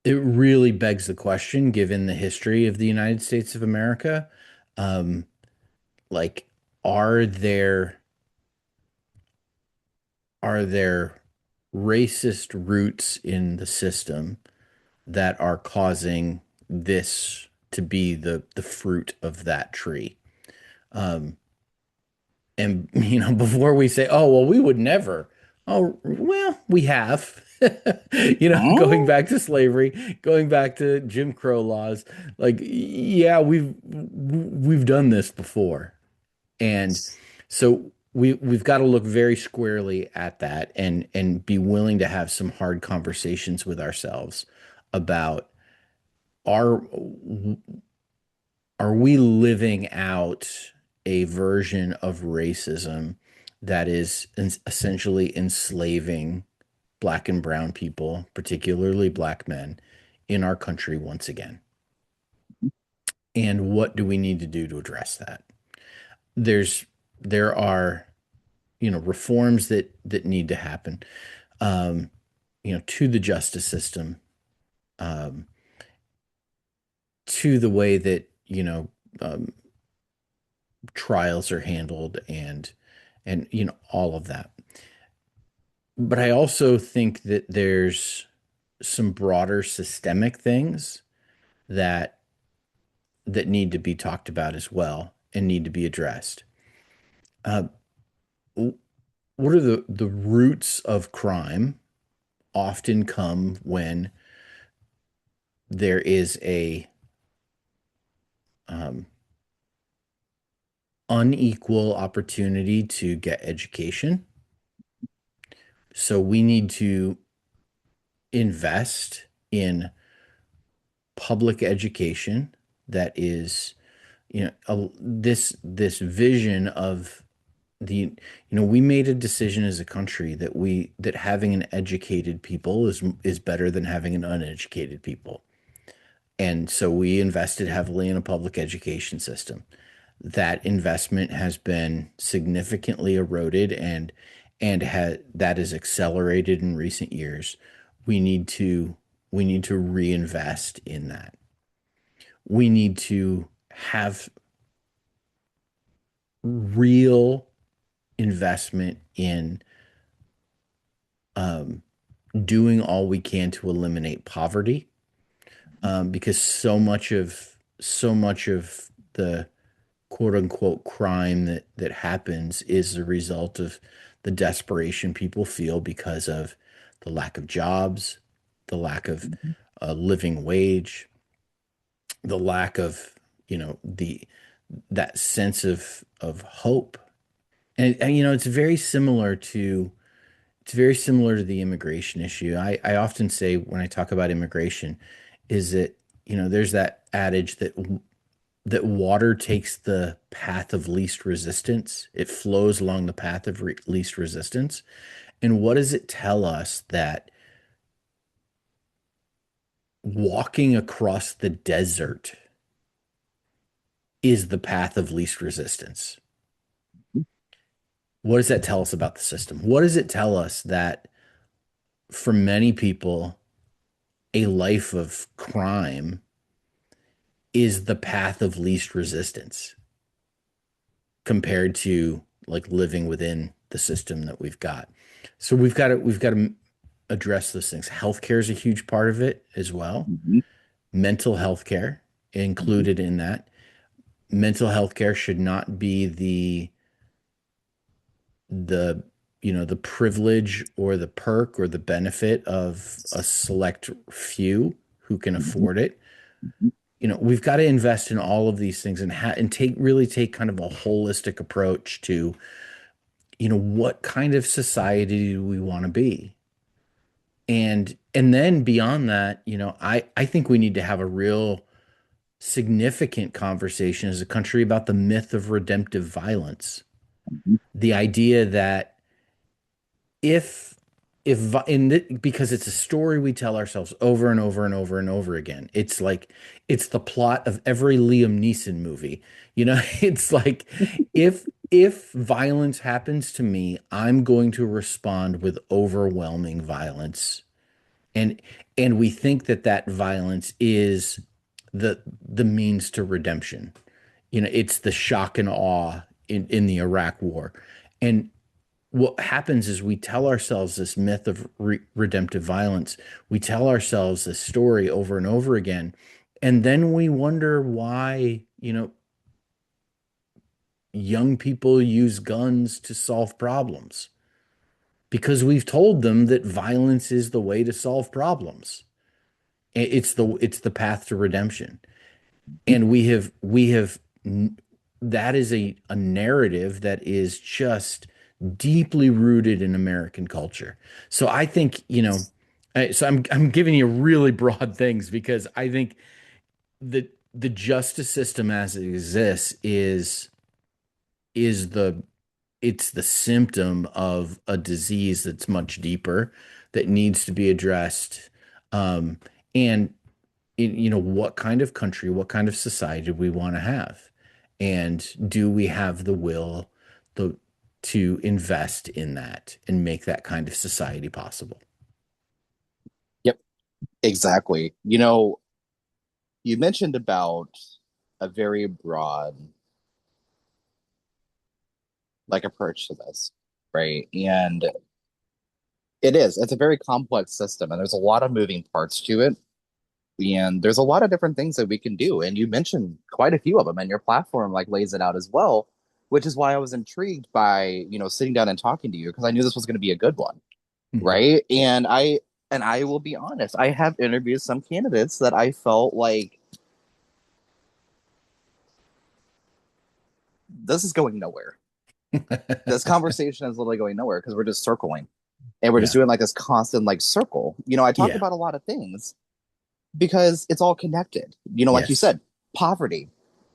It really begs the question, given the history of the United States of America, um, like, are there are there racist roots in the system that are causing this to be the fruit of that tree? Um, and before we say, "Oh, well, we would never," oh, well, we have. Going Oh, back to slavery, going back to Jim Crow laws, like, yeah, we've done this before. And so we've got to look very squarely at that and be willing to have some hard conversations with ourselves about, are are we living out a version of racism that is essentially enslaving Black and brown people, particularly Black men, in our country once again? And what do we need to do to address that? There's there are reforms that need to happen, um, to the justice system, um, to the way that um, trials are handled, and all of that. But I also think that there's some broader systemic things that need to be talked about as well and need to be addressed. Uh, what are the roots of crime? Often come when there is a um, unequal opportunity to get education. So we need to invest in public education that is, this vision of we made a decision as a country that having an educated people is better than having an uneducated people. And so we invested heavily in a public education system. That investment has been significantly eroded, and that is accelerated in recent years. We need to we need to reinvest in that. We need to have real investment in um, doing all we can to eliminate poverty, because so much of the quote unquote crime that happens is the result of the desperation people feel because of the lack of jobs, the lack of a living wage, the lack of the that sense of hope. And it's very similar to the immigration issue. I often say when I talk about immigration is that there's that adage that water takes the path of least resistance. It flows along the path of least resistance. And what does it tell us? That walking across the desert is the path of least resistance. What does that tell us about the system? What does it tell us that for many people, a life of crime is the path of least resistance? compared to like living within the system that we've got. So we've got to address those things. Healthcare is a huge part of it as well. Mhm. Mental health care Mhm. included in that. Mental health care should not be the the privilege or the perk or the benefit of a select few who can Mhm. afford it. Mhm. We've got to invest in all of these things and take kind of a holistic approach to, what kind of society do we want to be? And then beyond that, I think we need to have a real significant conversation as a country about the myth of redemptive violence. Mhm. The idea that if because it's a story we tell ourselves over and over and over and over again. It's like it's the plot of every Liam Neeson movie. It's like if violence happens to me, I'm going to respond with overwhelming violence. And and we think that that violence is the means to redemption. It's the shock and awe in the Iraq War. And what happens is we tell ourselves this myth of redemptive violence. We tell ourselves this story over and over again. And then we wonder why, young people use guns to solve problems because we've told them that violence is the way to solve problems. It's the path to redemption. And we have that is a narrative that is just deeply rooted in American culture. So I think, so I'm giving you really broad things because I think that the justice system as it exists is it's the symptom of a disease that's much deeper that needs to be addressed. And what kind of country, what kind of society do we want to have? And do we have the will the, to invest in that and make that kind of society possible? Yep, exactly. You mentioned about a very broad approach to this, right? And it's a very complex system and there's a lot of moving parts to it. And there's a lot of different things that we can do. And you mentioned quite a few of them, and your platform lays it out as well, which is why I was intrigued by, sitting down and talking to you because I knew this was going to be a good one, Mhm. right? And I will be honest, I have interviewed some candidates that I felt like this is going nowhere. This conversation is literally going nowhere because we're just circling and we're just Yeah. doing this constant circle. I talk Yeah. about a lot of things because it's all connected. Like you Yes. said, poverty.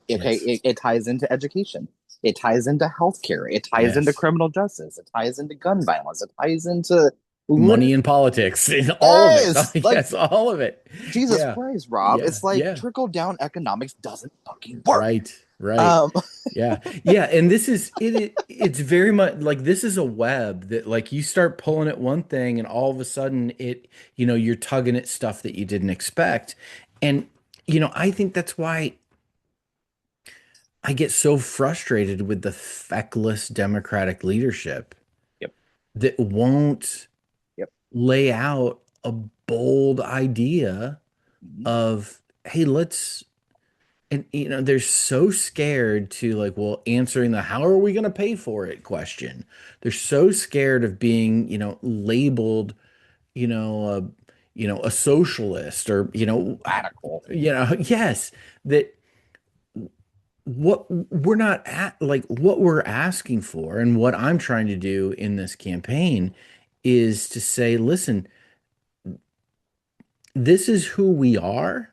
Okay, Yes. it ties into education. It ties into healthcare. It ties into Yes. criminal justice. It ties into gun violence. It ties into Money literally in politics, all of it. yes, Yes, all of it. Jesus Yeah. Christ, Rob. Yeah. It's like Yeah. trickle down economics doesn't fucking work. Right, right. Um, Yeah. Yeah, and it's very much like this is a web that like you start pulling at one thing and all of a sudden you're tugging at stuff that you didn't expect. And I think that's why I get so frustrated with the feckless Democratic leadership yep, that won't yep. lay out a bold idea Mhm. of, hey, and they're so scared to like, well, answering the how are we going to pay for it question. They're so scared of being, labeled, a socialist or, Radical. yes, that what we're not at like what we're asking for and what I'm trying to do in this campaign is to say, listen, this is who we are.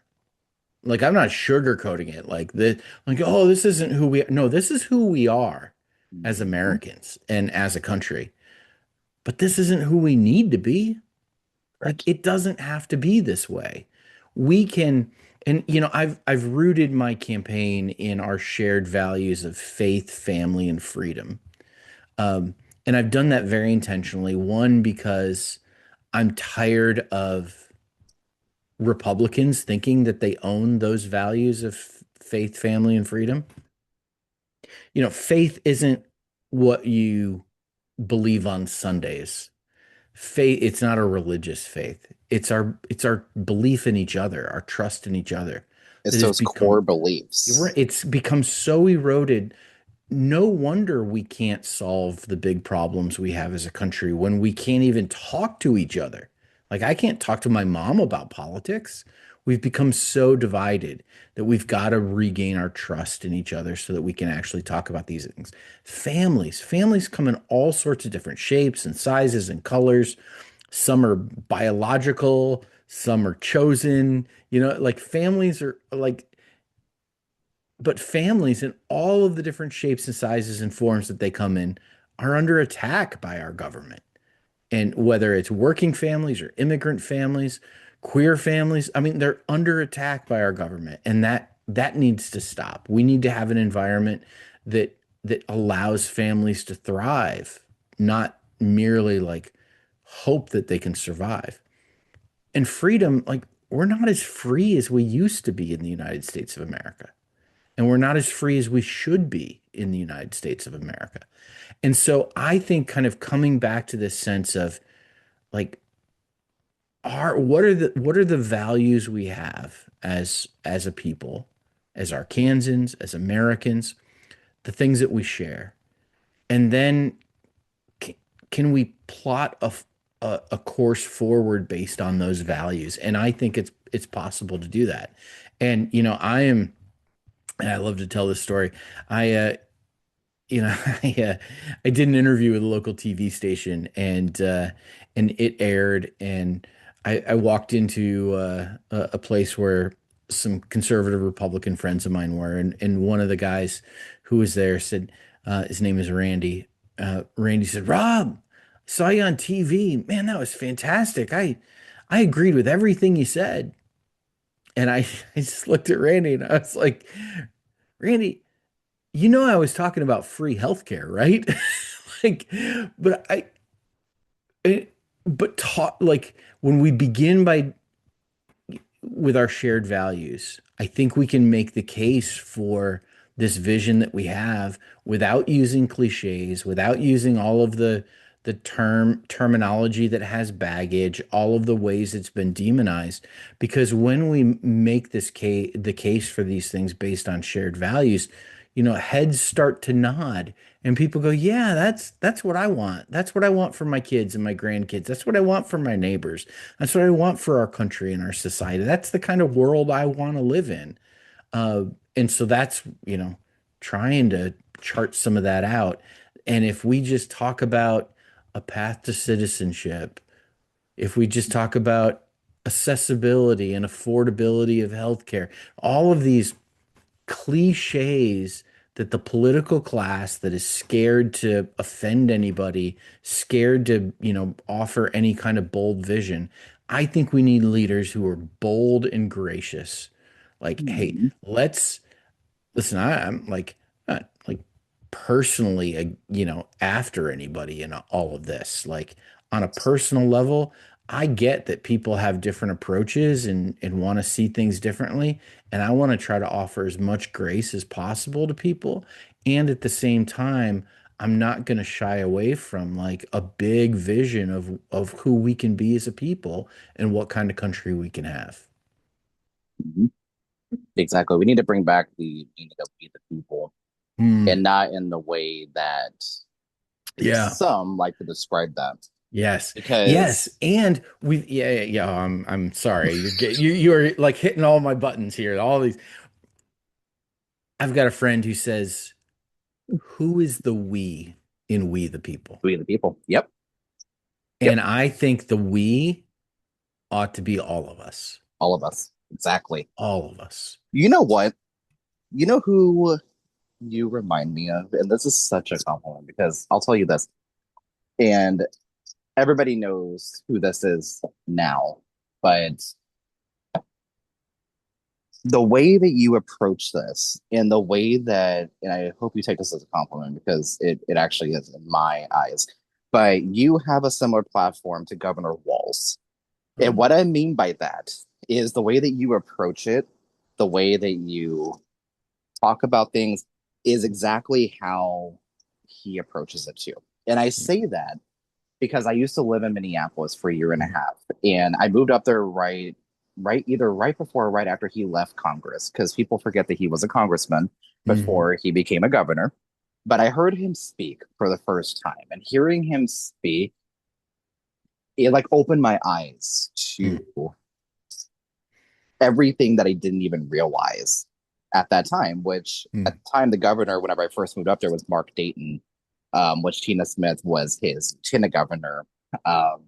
Like I'm not sugarcoating it like that, like, oh, this isn't who we no, this is who we are as Mhm. Americans and as a country. But this isn't who we need to be. Like Correct. it doesn't have to be this way. We can and I've rooted my campaign in our shared values of faith, family, and freedom. Um, and I've done that very intentionally. One, because I'm tired of Republicans thinking that they own those values of faith, family, and freedom. Faith isn't what you believe on Sundays. Faith, it's not a religious faith. It's our belief in each other, our trust in each other It's that has those core become beliefs. it's become so eroded. No wonder we can't solve the big problems we have as a country when we can't even talk to each other. Like, I can't talk to my mom about politics. We've become so divided that we've got to regain our trust in each other so that we can actually talk about these things. Families come in all sorts of different shapes and sizes and colors. Some are biological, some are chosen. Like families are like, but families in all of the different shapes and sizes and forms that they come in are under attack by our government. And whether it's working families or immigrant families, queer families, I mean, they're under attack by our government. And that needs to stop. We need to have an environment that allows families to thrive, not merely like hope that they can survive. And freedom, like, we're not as free as we used to be in the United States of America. And we're not as free as we should be in the United States of America. And so I think kind of coming back to this sense of like, what are the values we have as a people, as Arkansans, as Americans, the things that we share. And then c- can we plot a course forward based on those values? And I think it's possible to do that. And and I love to tell this story. I I did an interview with a local TV station, and it aired, and I walked into a place where some conservative Republican friends of mine were, and one of the guys who was there said, his name is Randy. Randy said, "Rob, saw you on TV. Man, that was fantastic. I agreed with everything you said." And I just looked at Randy and I was like, "Randy, I was talking about free healthcare, right?" Like, but it, but taught like when we begin by with our shared values, I think we can make the case for this vision that we have without using cliches, without using all of the terminology that has baggage, all of the ways it's been demonized. Because when we make the case for these things based on shared values, heads start to nod and people go, "Yeah, that's what I want. That's what I want for my kids and my grandkids. That's what I want for my neighbors. That's what I want for our country and our society. That's the kind of world I want to live in." Uh, and so that's, trying to chart some of that out. And if we just talk about a path to citizenship, if we just talk about accessibility and affordability of healthcare, all of these cliches that the political class that is scared to offend anybody, scared to, offer any kind of bold vision. I think we need leaders who are bold and gracious. Like, hey, Hmm. let's listen. I'm like not like personally, after anybody in all of this. Like, on a personal level, I get that people have different approaches and want to see things differently, and I want to try to offer as much grace as possible to people. And at the same time, I'm not going to shy away from like a big vision of who we can be as a people and what kind of country we can have. Mhm. Exactly. We need to bring back the meaning of "we the people" Hmm. and not in the way that Yeah. some like to describe that. Yes. Yes. Because And yeah. I'm sorry. You're like hitting all my buttons here. All these. I've got a friend who says, "Who is the we in We the People?" "we the people." Yep. Yep. And I think the we ought to be all of us. All of us. Exactly. All of us. You know what? You know who you remind me of? And this is such a compliment because I'll tell you this, and everybody knows who this is now, but the way that you approach this and the way that, and I hope you take this as a compliment because it actually is in my eyes, but you have a similar platform to Governor Walz. And Oh, what I mean by that is the way that you approach it, the way that you talk about things. is exactly how he approaches it too. And I say that because I used to live in Minneapolis for a year and a half, and I moved up there either right before or right after he left Congress, because people forget that he was a congressman Mm-hmm. before he became a governor. But I heard him speak for the first time, and hearing him speak, it like opened my eyes to everything that I didn't even realize at that time. Which at Mm-hmm. the time, the governor, whenever I first moved up there, was Mark Dayton, which Tina Smith was his lieutenant governor. Um,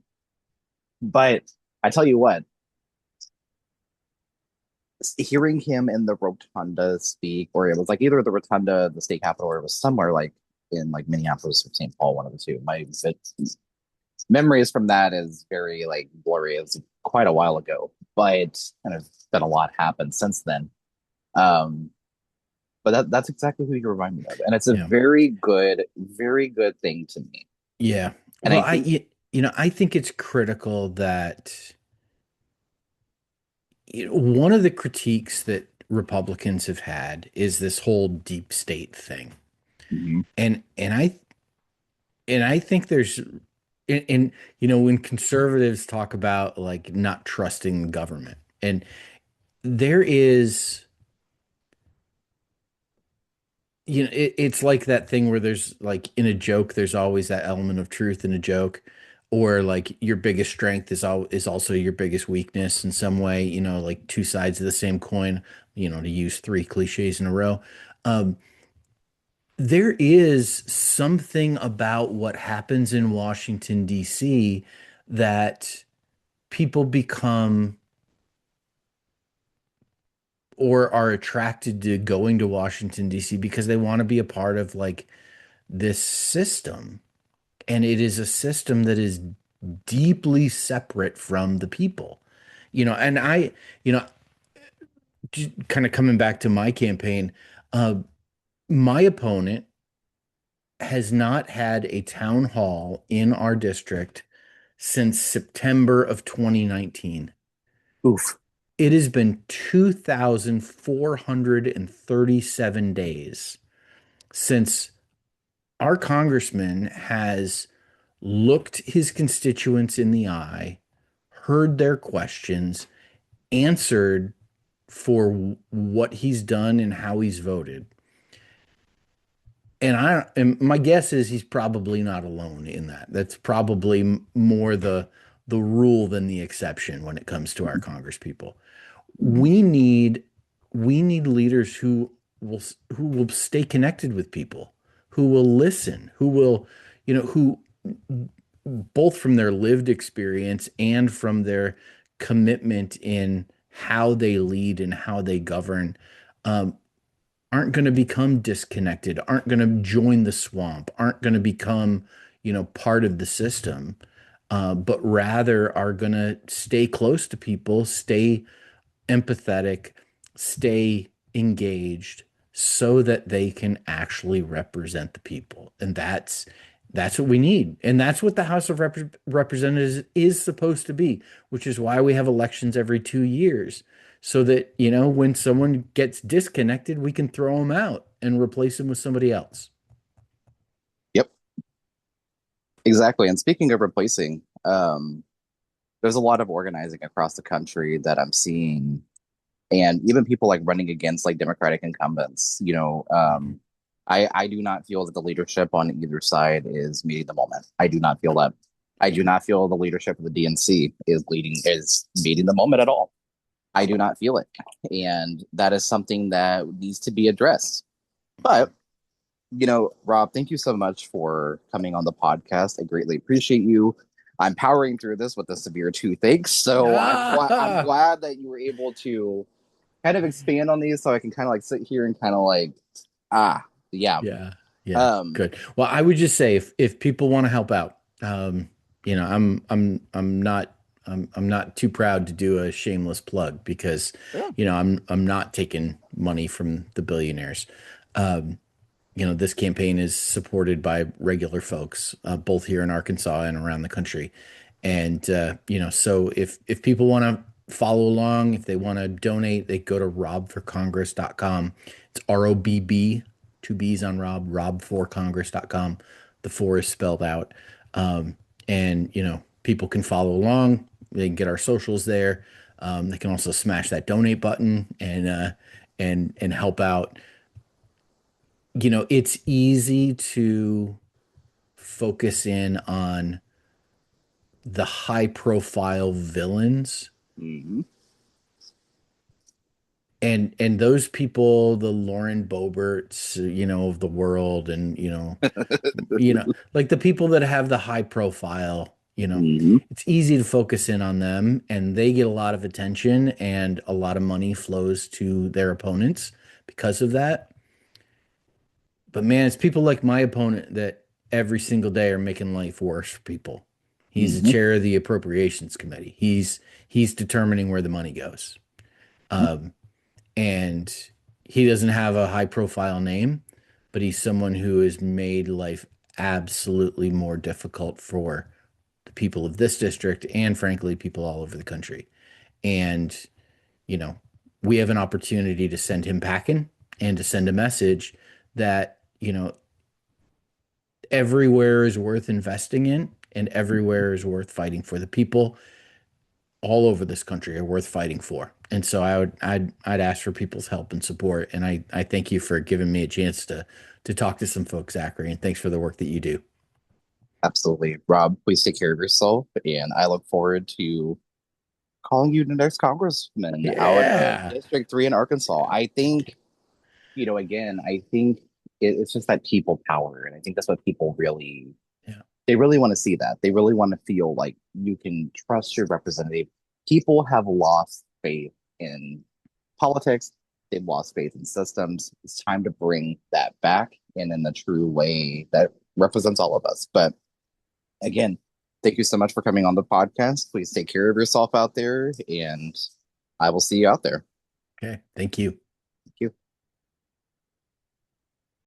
but I tell you what, hearing him in the rotunda speak, or it was like either the rotunda, the state capitol, or it was somewhere like in like Minneapolis or St. Paul, one of the two. My memories from that is very like blurry. It was quite a while ago, but and it's been a lot happened since then. Um, but that's exactly who you remind me of, and it's a Yeah. very good thing to me. Yeah. And Well, I think, I think it's critical that one of the critiques that Republicans have had is this whole deep state thing. mhm, And I think there's and when conservatives talk about like not trusting the government, and there is it's like that thing where there's like in a joke there's always that element of truth in a joke, or like your biggest strength is also your biggest weakness in some way, like two sides of the same coin, to use three cliches in a row. um there is something about what happens in Washington, D.C. that people become or are attracted to going to Washington, D.C. because they want to be a part of like this system. And it is a system that is deeply separate from the people. And you know, kind of coming back to my campaign, uh, my opponent has not had a town hall in our district since September of 2019. oof, It has been 2,437 days since our congressman has looked his constituents in the eye, heard their questions, answered for what he's done and how he's voted. And my guess is he's probably not alone in that. That's probably more the rule than the exception when it comes to our congresspeople. mhm, We need we need leaders who will stay connected with people, who will listen, who both from their lived experience and from their commitment in how they lead and how they govern, um, aren't going to become disconnected, aren't going to join the swamp, aren't going to become, part of the system, but rather are going to stay close to people, stay empathetic, stay engaged so that they can actually represent the people. And that's what we need. And that's what the House of Representatives is supposed to be, which is why we have elections every 2 years. So that, when someone gets disconnected, we can throw them out and replace them with somebody else. yep, exactly. And speaking of replacing, there's a lot of organizing across the country that I'm seeing, and even people like running against like Democratic incumbents. Mhm. I do not feel that the leadership on either side is meeting the moment. I do not feel that. I do not feel the leadership of the DNC is meeting the moment at all. I do not feel it, and that is something that needs to be addressed. But Rob, thank you so much for coming on the podcast. I greatly appreciate you. I'm powering through this with a severe toothache, so I'm Ah, glad that you were able to kind of expand on these, so I can kind of like sit here and kind of like, ah, yeah. yeah, yeah, um good. Well, I would just say if people want to help out, I'm not too proud to do a shameless plug because, yeah, I'm not taking money from the billionaires. Um, this campaign is supported by regular folks, both here in Arkansas and around the country. And so if people want to follow along, if they want to donate, they go to robbforcongress.com. It's two B's on Rob, rob4congress.com. The four is spelled out. Um, and, people can follow along. They can get our socials there. They can also smash that donate button and help out. It's easy to focus in on the high profile villains Mm-hmm. and those people, the Lauren Boberts, of the world, and like the people that have the high profile, Mm-hmm. it's easy to focus in on them, and they get a lot of attention, and a lot of money flows to their opponents because of that. But man, it's people like my opponent that every single day are making life worse for people. He's the Mm-hmm. chair of the appropriations committee. He's determining where the money goes. Um, and he doesn't have a high profile name, but he's someone who has made life absolutely more difficult for the people of this district and frankly people all over the country. And you know, we have an opportunity to send him packing and to send a message that, everywhere is worth investing in and everywhere is worth fighting for. The people all over this country are worth fighting for. And so I'd ask for people's help and support. And I thank you for giving me a chance to talk to some folks, Zachary, and thanks for the work that you do. Absolutely. Rob, please take care of yourself. And I look forward to calling you the next congressman out of Yeah. District 3 in Arkansas. I think, again, I think it's just that people power. And I think that's what people really, Yeah. they really want to see that. They really want to feel like you can trust your representative. People have lost faith in politics. They've lost faith in systems. It's time to bring that back and in the true way that represents all of us. But again, thank you so much for coming on the podcast. Please take care of yourself out there, and I will see you out there. Okay. Thank you.